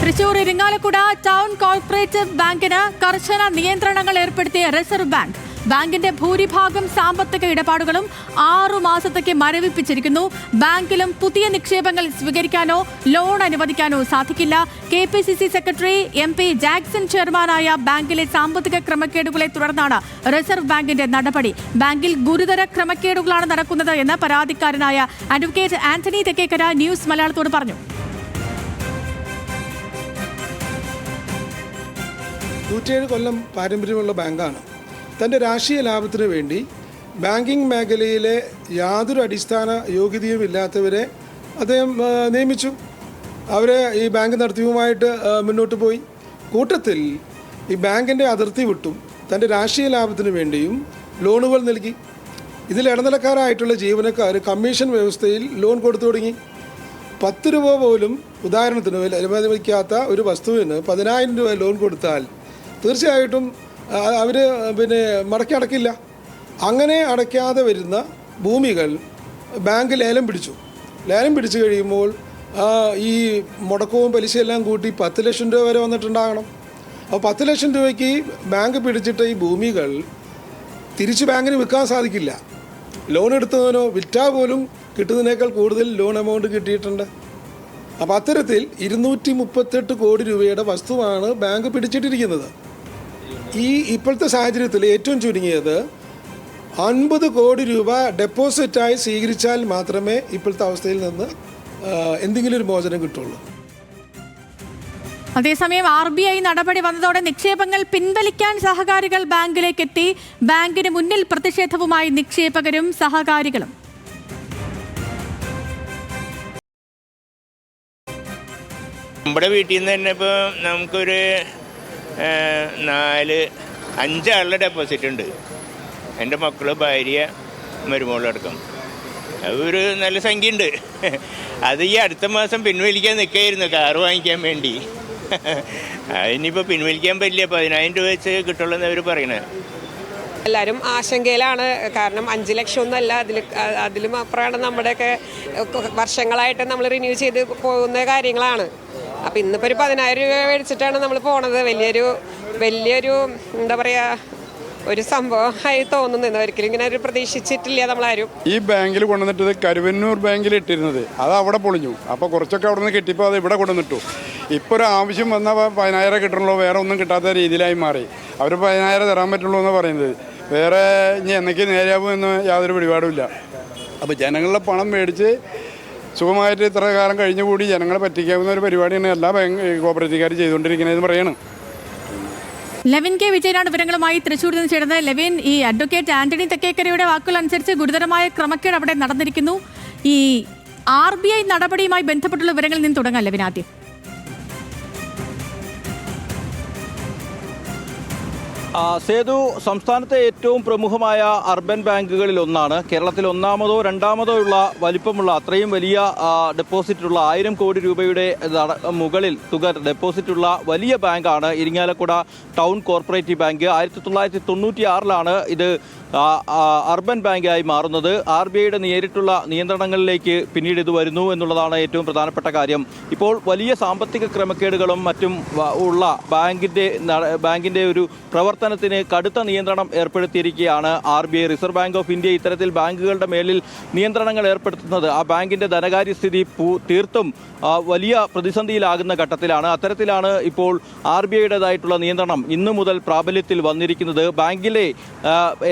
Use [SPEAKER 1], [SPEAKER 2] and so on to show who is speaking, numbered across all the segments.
[SPEAKER 1] Thrissur Irinjalakuda town corporative ബാങ്കിന് കർശന നിയന്ത്രണങ്ങൾ ഏർപ്പെടുത്തിയ റിസർവ് ബാങ്ക്. ബാങ്കിന്റെ ഭൂരിഭാഗം സാമ്പത്തിക ഇടപാടുകളും 6 മാസത്തേക്ക് മരവിപ്പിച്ചിരിക്കുന്നു. ബാങ്കിലും പുതിയ നിക്ഷേപങ്ങൾ സ്വീകരിക്കാനോ ലോൺ അനുവദിക്കാനോ സാധിക്കില്ല. KPCC സെക്രട്ടറി MP ജാക്സൺ ചെയർമാനായ ബാങ്കിലെ സാമ്പത്തിക ക്രമക്കേടുകളെ തുടർന്നാണ് റിസർവ് ബാങ്കിന്റെ നടപടി. ബാങ്കിൽ ഗുരുതര ക്രമക്കേടുകളാണ് നടക്കുന്നത് എന്ന് പരാതിക്കാരനായ അഡ്വക്കേറ്റ് ആന്റണി തെക്കേക്കര ന്യൂസ് മലയാളത്തോട് പറഞ്ഞു.
[SPEAKER 2] 107 കൊല്ലം പാരമ്പര്യമുള്ള ബാങ്കാണ്. തൻ്റെ രാഷ്ട്രീയ ലാഭത്തിന് വേണ്ടി ബാങ്കിംഗ് മേഖലയിലെ യാതൊരു അടിസ്ഥാന യോഗ്യതയും ഇല്ലാത്തവരെ അദ്ദേഹം നിയമിച്ചു. അവരെ ഈ ബാങ്ക് നടത്തിപ്പുമായിട്ട് മുന്നോട്ട് പോയി. കൂട്ടത്തിൽ ഈ ബാങ്കിൻ്റെ അതിർത്തി വിട്ടും തൻ്റെ രാഷ്ട്രീയ ലാഭത്തിന് വേണ്ടിയും ലോണുകൾ നൽകി. ഇതിൽ ഇടനിലക്കാരായിട്ടുള്ള ജീവനക്കാർ കമ്മീഷൻ വ്യവസ്ഥയിൽ ലോൺ കൊടുത്തു തുടങ്ങി. 10 രൂപ പോലും ഉദാഹരണത്തിന് അനുവദിക്കാത്ത ഒരു വസ്തുവിന് 10,000 രൂപ ലോൺ കൊടുത്താൽ തീർച്ചയായിട്ടും അവർ മടക്കി അടക്കില്ല. അങ്ങനെ അടയ്ക്കാതെ വരുന്ന ഭൂമികൾ ബാങ്ക് ലേലം പിടിച്ചു. ലേലം പിടിച്ചു കഴിയുമ്പോൾ ഈ മുടക്കവും പലിശയെല്ലാം കൂട്ടി 10 ലക്ഷം രൂപ വരെ വന്നിട്ടുണ്ടാകണം. അപ്പോൾ 10 ലക്ഷം രൂപയ്ക്ക് ബാങ്ക് പിടിച്ചിട്ട ഈ ഭൂമികൾ തിരിച്ച് ബാങ്കിന് വിൽക്കാൻ സാധിക്കില്ല. ലോൺ എടുത്തതിനോ വിറ്റാൽ പോലും കിട്ടുന്നതിനേക്കാൾ കൂടുതൽ ലോൺ എമൗണ്ട് കിട്ടിയിട്ടുണ്ട്. അപ്പോൾ അത്തരത്തിൽ 238 കോടി രൂപയുടെ വസ്തുവാണ് ബാങ്ക് പിടിച്ചിട്ടിരിക്കുന്നത്. ഇപ്പോഴത്തെ സാഹചര്യത്തിൽ ഏറ്റവും ചുരുങ്ങിയത് 50 കോടി രൂപ ഡെപ്പോസിറ്റായി സ്വീകരിച്ചാൽ മാത്രമേ ഇപ്പോഴത്തെ അവസ്ഥയിൽ നിന്ന് എന്തെങ്കിലും ഒരു മോചനം കിട്ടുള്ളൂ.
[SPEAKER 1] അതേസമയം RBI നടപടി വന്നതോടെ നിക്ഷേപങ്ങൾ പിൻവലിക്കാൻ സഹകാരികൾ ബാങ്കിലേക്ക് എത്തി. ബാങ്കിന് മുന്നിൽ പ്രതിഷേധവുമായി നിക്ഷേപകരും സഹകാരികളും.
[SPEAKER 3] നമ്മുടെ വീട്ടിൽ നിന്ന് തന്നെ ഇപ്പോൾ നമുക്കൊരു 4-5 ആളുടെ ഡെപ്പോസിറ്റ് ഉണ്ട്. എൻ്റെ മക്കൾ, ഭാര്യ, മരുമകളടക്കം. അതൊരു നല്ല സംഖ്യ ഉണ്ട്. അത് ഈ അടുത്ത മാസം പിൻവലിക്കാൻ നിൽക്കുകയായിരുന്നു കാറ് വാങ്ങിക്കാൻ വേണ്ടി. അതിനിപ്പോൾ പിൻവലിക്കാൻ പറ്റില്ല. 10,000 രൂപ വെച്ച് കിട്ടുള്ളൂ എന്ന് അവർ പറയണേ.
[SPEAKER 4] എല്ലാവരും ആശങ്കയിലാണ്. കാരണം 5 ലക്ഷം ഒന്നുമല്ല, അതിലും അപ്പുറമാണ് നമ്മുടെയൊക്കെ വർഷങ്ങളായിട്ട് നമ്മൾ റിന്യൂ ചെയ്ത് പോകുന്ന കാര്യങ്ങളാണ്. അപ്പം ഇന്നിപ്പോൾ ഒരു 10,000 രൂപ മേടിച്ചിട്ടാണ് നമ്മൾ പോണത്. വലിയൊരു എന്താ പറയുക, ഒരു സംഭവമായി തോന്നുന്നത്. ഒരിക്കലും ഇങ്ങനെ ഒരു പ്രതീക്ഷിച്ചിട്ടില്ല നമ്മളാരും.
[SPEAKER 5] ഈ ബാങ്കിൽ കൊണ്ടുവന്നിട്ടത് കരുവന്നൂർ ബാങ്കിൽ ഇട്ടിരുന്നത്, അത് അവിടെ പൊളിഞ്ഞു. അപ്പോൾ കുറച്ചൊക്കെ അവിടെ നിന്ന് കിട്ടിയപ്പോൾ അത് ഇവിടെ കൊണ്ടുവന്നിട്ടു. ഇപ്പോൾ ഒരു ആവശ്യം വന്നാൽ 10,000 കിട്ടണല്ലോ, വേറെ ഒന്നും കിട്ടാത്ത രീതിയിലായി മാറി. അവർ 10,000 തരാൻ പറ്റുള്ളൂ എന്ന് പറയുന്നത്. വേറെ ഇനി എന്നൊക്കെ നേരെയാവും എന്ന് യാതൊരു പിടിപാടുമില്ല. അപ്പോൾ ജനങ്ങളുടെ പണം മേടിച്ച് സുഖമായിട്ട് ഇത്ര കാലം കഴിഞ്ഞുകൂടി ജനങ്ങളെ പറ്റിക്കാവുന്ന ഒരു പരിപാടിയാണ് എല്ലാ ബാങ്ക് കോപ്പറേറ്റീവുകാർ ചെയ്തുകൊണ്ടിരിക്കുന്നതെന്ന് പറയണം.
[SPEAKER 1] ലെവിൻ കെ വിജയനാണ് വിവരങ്ങളുമായി തൃശ്ശൂരിൽ നിന്ന് ചേരുന്നത്. ലെവിൻ, ഈ അഡ്വക്കേറ്റ് ആന്റണി തെക്കേക്കരയുടെ വാക്കുകൾ അനുസരിച്ച് ഗുരുതരമായ ക്രമക്കേട് അവിടെ നടന്നിരിക്കുന്നു. ഈ RBI നടപടിയുമായി ബന്ധപ്പെട്ടുള്ള വിവരങ്ങളിൽ നിന്ന് തുടങ്ങാം ലെവിൻ. ആദ്യം
[SPEAKER 6] സേതു സംസ്ഥാനത്തെ ഏറ്റവും പ്രമുഖമായ അർബൻ ബാങ്കുകളിൽ ഒന്നാണ്. കേരളത്തിൽ 1-മോ 2-മോ ഉള്ള വലിപ്പമുള്ള അത്രയും വലിയ ഡെപ്പോസിറ്റുള്ള 1000 കോടി രൂപയുടെ മുകളിൽ തുക ഡെപ്പോസിറ്റുള്ള വലിയ ബാങ്കാണ് ഇരിങ്ങാലക്കുട ടൗൺ കോർപ്പറേറ്റീവ് ബാങ്ക്. 1996 ഇത് അർബൻ ബാങ്കായി മാറുന്നത്. RBIയുടെ നേരിട്ടുള്ള നിയന്ത്രണങ്ങളിലേക്ക് പിന്നീട് ഇത് വരുന്നു എന്നുള്ളതാണ് ഏറ്റവും പ്രധാനപ്പെട്ട കാര്യം. ഇപ്പോൾ വലിയ സാമ്പത്തിക ക്രമക്കേടുകളും മറ്റും ഉള്ള ബാങ്കിൻ്റെ ഒരു പ്രവർത്തനത്തിന് കടുത്ത നിയന്ത്രണം ഏർപ്പെടുത്തിയിരിക്കുകയാണ് RBI. Reserve bank of India ഇത്തരത്തിൽ ബാങ്കുകളുടെ മേലിൽ നിയന്ത്രണങ്ങൾ ഏർപ്പെടുത്തുന്നത് ആ ബാങ്കിൻ്റെ ധനകാര്യസ്ഥിതി തീർത്തും വലിയ പ്രതിസന്ധിയിലാകുന്ന ഘട്ടത്തിലാണ്. അത്തരത്തിലാണ് ഇപ്പോൾ RBIയുടേതായിട്ടുള്ള നിയന്ത്രണം ഇന്നു മുതൽ പ്രാബല്യത്തിൽ വന്നിരിക്കുന്നത്. ബാങ്കിലെ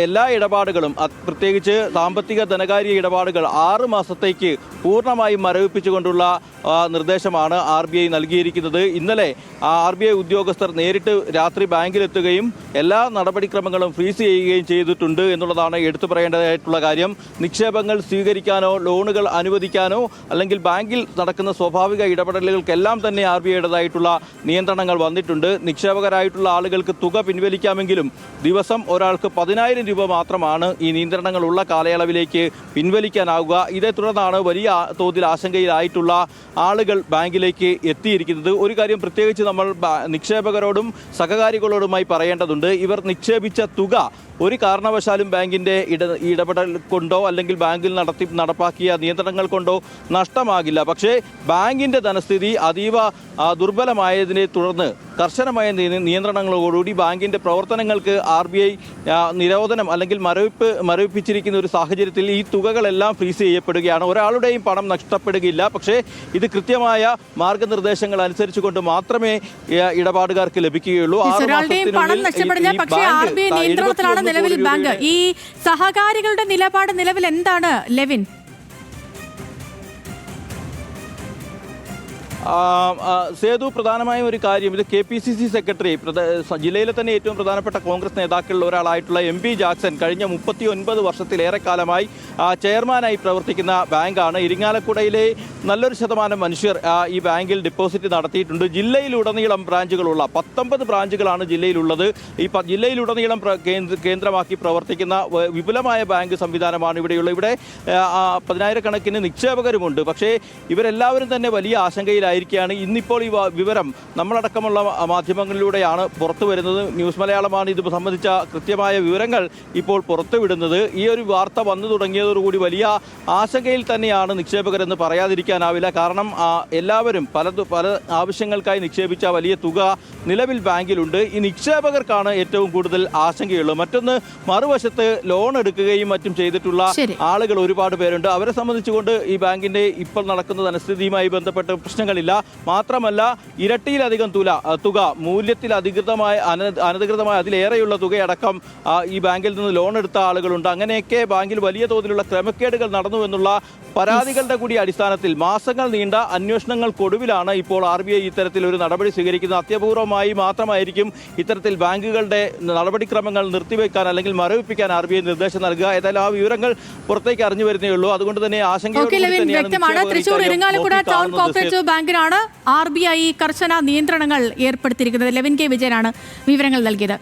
[SPEAKER 6] എല്ലാ ഇടപാടുകളും, പ്രത്യേകിച്ച് സാമ്പത്തിക ധനകാര്യ ഇടപാടുകൾ 6 മാസത്തേക്ക് പൂർണ്ണമായും മരവിപ്പിച്ചുകൊണ്ടുള്ള നിർദ്ദേശമാണ് RBI നൽകിയിരിക്കുന്നത്. ഇന്നലെ RBI ഉദ്യോഗസ്ഥർ നേരിട്ട് രാത്രി ബാങ്കിലെത്തുകയും എല്ലാ നടപടിക്രമങ്ങളും ഫ്രീസ് ചെയ്യുകയും ചെയ്തിട്ടുണ്ട് എന്നുള്ളതാണ് എടുത്തു പറയേണ്ടതായിട്ടുള്ള കാര്യം. നിക്ഷേപങ്ങൾ സ്വീകരിക്കാനോ ലോണുകൾ അനുവദിക്കാനോ അല്ലെങ്കിൽ ബാങ്കിൽ നടക്കുന്ന സ്വാഭാവിക ഇടപെടലുകൾക്കെല്ലാം തന്നെ RBIയുടേതായിട്ടുള്ള നിയന്ത്രണങ്ങൾ വന്നിട്ടുണ്ട്. നിക്ഷേപകരായിട്ടുള്ള ആളുകൾക്ക് തുക പിൻവലിക്കാമെങ്കിലും ദിവസം ഒരാൾക്ക് 10,000 രൂപ മാത്രമാണ് ഈ നിയന്ത്രണങ്ങളുള്ള കാലയളവിലേക്ക് പിൻവലിക്കാനാവുക. ഇതേ തുടർന്നാണ് വലിയ തോതിൽ ആശങ്കയിലായിട്ടുള്ള ആളുകൾ ബാങ്കിലേക്ക് എത്തിയിരിക്കുന്നത്. ഒരു കാര്യം പ്രത്യേകിച്ച് നമ്മൾ നിക്ഷേപകരോടും സഹകാരികളോടുമായി പറയേണ്ടതുണ്ട്. പറയുന്നുണ്ട് ഇവർ നിക്ഷേപിച്ച തുക ഒരു കാരണവശാലും ബാങ്കിൻ്റെ ഇടപെടൽ കൊണ്ടോ അല്ലെങ്കിൽ ബാങ്കിൽ നടപ്പാക്കിയ നിയന്ത്രണങ്ങൾ കൊണ്ടോ നഷ്ടമാകില്ല. പക്ഷേ ബാങ്കിൻ്റെ ധനസ്ഥിതി അതീവ ദുർബലമായതിനെ തുടർന്ന് കർശനമായ നിയന്ത്രണങ്ങളോടുകൂടി ബാങ്കിൻ്റെ പ്രവർത്തനങ്ങൾക്ക് RBI നിരോധനം അല്ലെങ്കിൽ മരവിപ്പിച്ചിരിക്കുന്ന ഒരു സാഹചര്യത്തിൽ ഈ തുകകളെല്ലാം ഫ്രീസ് ചെയ്യപ്പെടുകയാണ്. ഒരാളുടെയും പണം നഷ്ടപ്പെടുകയില്ല. പക്ഷേ ഇത് കൃത്യമായ മാർഗനിർദ്ദേശങ്ങൾ അനുസരിച്ചുകൊണ്ട് മാത്രമേ ഇടപാടുകാർക്ക് ലഭിക്കുകയുള്ളൂ.
[SPEAKER 1] പണം നഷ്ടപ്പെടില്ല. പക്ഷേ RBI നിയന്ത്രണത്തിലാണ് നിലവിൽ ബാങ്ക്. ഈ സഹകാരികളുടെ നിലപാട് നിലവിൽ എന്താണ് ലെവിൻ?
[SPEAKER 6] സേതു, പ്രധാനമായും ഒരു കാര്യം, ഇത് KPCC സെക്രട്ടറി, ജില്ലയിലെ തന്നെ ഏറ്റവും പ്രധാനപ്പെട്ട കോൺഗ്രസ് നേതാക്കളിൽ ഒരാളായിട്ടുള്ള MP ജാക്സൺ കഴിഞ്ഞ 39 വർഷത്തിലേറെ കാലമായി ചെയർമാനായി പ്രവർത്തിക്കുന്ന ബാങ്കാണ്. ഇരിങ്ങാലക്കുടയിലെ നല്ലൊരു ശതമാനം മനുഷ്യർ ഈ ബാങ്കിൽ ഡെപ്പോസിറ്റ് നടത്തിയിട്ടുണ്ട്. ജില്ലയിലുടനീളം ബ്രാഞ്ചുകളുള്ള 19 ബ്രാഞ്ചുകളാണ് ജില്ലയിലുള്ളത്. ഈ ജില്ലയിലുടനീളം കേന്ദ്രമാക്കി പ്രവർത്തിക്കുന്ന വിപുലമായ ബാങ്ക് സംവിധാനമാണ് ഇവിടെയുള്ളത്. ഇവിടെ 10,000-കണക്കിന് നിക്ഷേപകരുമുണ്ട്. പക്ഷേ ഇവരെല്ലാവരും തന്നെ വലിയ ആശങ്കയിലായിരിക്കുകയാണ്. ഇന്നിപ്പോൾ ഈ വിവരം നമ്മളടക്കമുള്ള മാധ്യമങ്ങളിലൂടെയാണ് പുറത്തു വരുന്നത്. ന്യൂസ് മലയാളമാണ് ഇത് സംബന്ധിച്ച കൃത്യമായ വിവരങ്ങൾ ഇപ്പോൾ പുറത്തുവിടുന്നത്. ഈ ഒരു വാർത്ത വന്നു തുടങ്ങിയതോടുകൂടി വലിയ ആശങ്കയിൽ തന്നെയാണ് നിക്ഷേപകരെന്ന് പറയാതിരിക്കാനാവില്ല. കാരണം എല്ലാവരും പല ആവശ്യങ്ങൾക്കായി നിക്ഷേപിച്ച വലിയ തുക നിലവിൽ ബാങ്കിലുണ്ട്. ഈ നിക്ഷേപകർക്കാണ് ഏറ്റവും കൂടുതൽ ആശങ്കയുള്ളത്. മറ്റൊന്ന്, മറുവശത്ത് ലോൺ എടുക്കുകയും മറ്റും ചെയ്തിട്ടുള്ള ആളുകൾ ഒരുപാട് പേരുണ്ട്. അവരെ സംബന്ധിച്ചുകൊണ്ട് ഈ ബാങ്കിന്റെ ഇപ്പോൾ നടക്കുന്ന ധനസ്ഥിതിയുമായി ബന്ധപ്പെട്ട് പ്രശ്നങ്ങളില്ല. മാത്രമല്ല, ഇരട്ടിയിലധികം തുക മൂല്യത്തിൽ അനധികൃതമായ അതിലേറെയുള്ള തുകയടക്കം ഈ ബാങ്കിൽ നിന്ന് ലോൺ എടുത്ത ആളുകളുണ്ട്. അങ്ങനെയൊക്കെ ബാങ്കിൽ വലിയ തോതിലുള്ള ക്രമക്കേടുകൾ നടന്നു എന്നുള്ള പരാതികളുടെ കൂടി അടിസ്ഥാനത്തിൽ മാസങ്ങൾ നീണ്ട അന്വേഷണങ്ങൾക്കൊടുവിലാണ് ഇപ്പോൾ RBI ഇത്തരത്തിൽ ഒരു നടപടി സ്വീകരിക്കുന്നത്. അത്യപൂർവമായി മാത്രമായിരിക്കും ഇത്തരത്തിൽ ബാങ്കുകളുടെ നടപടിക്രമങ്ങൾ നിർത്തിവെക്കാൻ അല്ലെങ്കിൽ മരവിപ്പിക്കാൻ RBI നിർദ്ദേശം നൽകുക. ഏതായാലും ആ വിവരങ്ങൾ പുറത്തേക്ക് അറിഞ്ഞു വരുന്നേ ഉള്ളൂ. അതുകൊണ്ട് തന്നെ
[SPEAKER 1] വ്യക്തമാണ്. തൃശൂർ ഇരിങ്ങാലക്കുട ടൗൺ കോഓപ്പറേറ്റീവ് ബാങ്കിനാണ് RBI കർശന നിയന്ത്രണങ്ങൾ ഏർപ്പെടുത്തിയിരിക്കുന്നത്. ലെവിൻ കെ വിജയനാണ് വിവരങ്ങൾ നൽകിയത്.